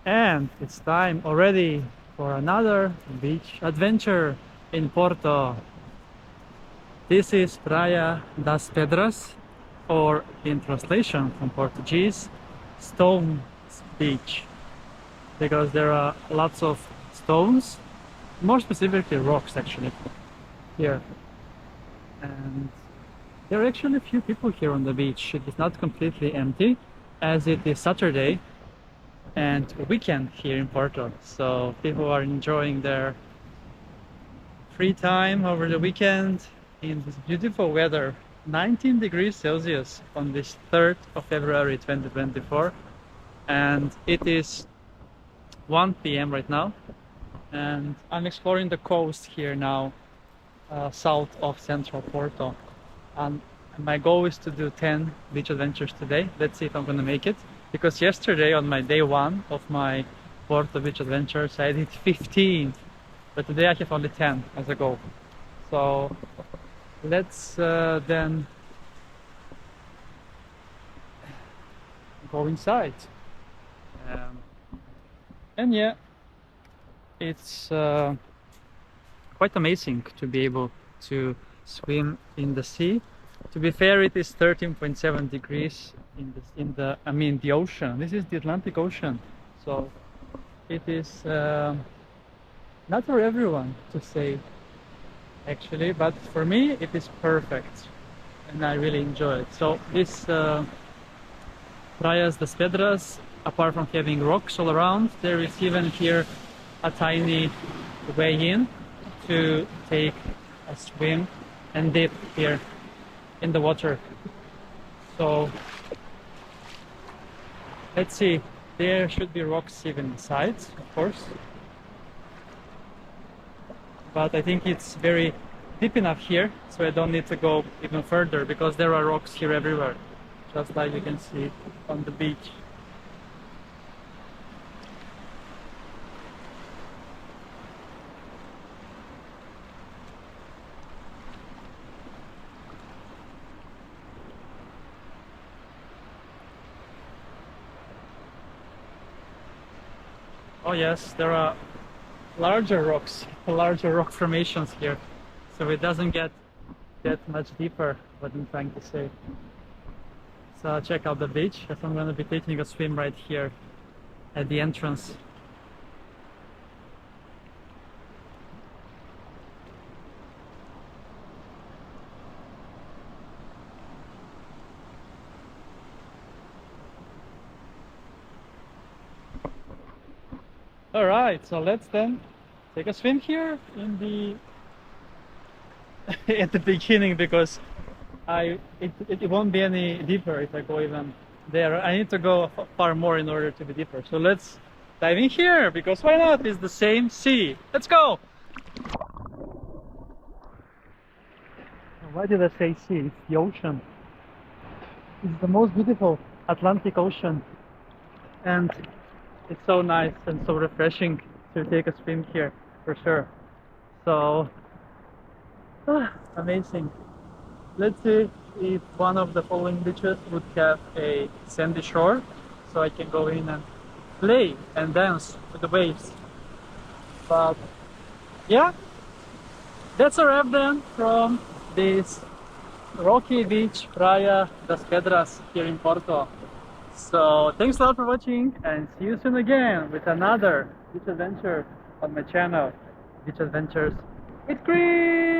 And it's time already for another beach adventure in Porto. This is Praia das Pedras, or in translation from Portuguese, Stone Beach, because there are lots of stones, more specifically rocks actually, here. And there are actually a few people here on the beach. It is not completely empty, as it is Saturday and weekend here in Porto. So people are enjoying their free time over the weekend in this beautiful weather. 19 degrees Celsius on this 3rd of February 2024, and it is 1 p.m. right now, and I'm exploring the coast here now, south of central Porto, and my goal is to do 10 beach adventures today. Let's see if I'm gonna make it, because yesterday on my day 1 of my Porto Beach Adventures I did 15, but today I have only 10 as a goal. So let's then go inside. And yeah, it's quite amazing to be able to swim in the sea. To be fair, it is 13.7 degrees in the ocean. This is the Atlantic Ocean, so it is not for everyone to say actually, but for me it is perfect and I really enjoy it. So this Praias das Pedras, apart from having rocks all around, there is even here a tiny way in to take a swim and dip here in the water. So let's see, there should be rocks even inside, of course, but I think it's very deep enough here, so I don't need to go even further, because there are rocks here everywhere, just like you can see on the beach. Oh yes, there are larger rocks, larger rock formations here, so it doesn't get that much deeper, what I'm trying to say. So check out the beach, as I'm going to be taking a swim right here at the entrance. All right, so let's then take a swim here in the at the beginning, because it won't be any deeper if I go even there. I need to go far more in order to be deeper. So let's dive in here, because why not? It's the same sea. Let's go. Why did I say sea? It's the ocean. It's the most beautiful Atlantic Ocean, and it's so nice and so refreshing to take a swim here, for sure. So amazing. Let's see if one of the following beaches would have a sandy shore, so I can go in and play and dance with the waves. But yeah, that's a wrap then from this rocky beach, Praia das Pedras, here in Porto. So thanks a lot for watching, and see you soon again with another beach adventure on my channel, Beach Adventures with Chris.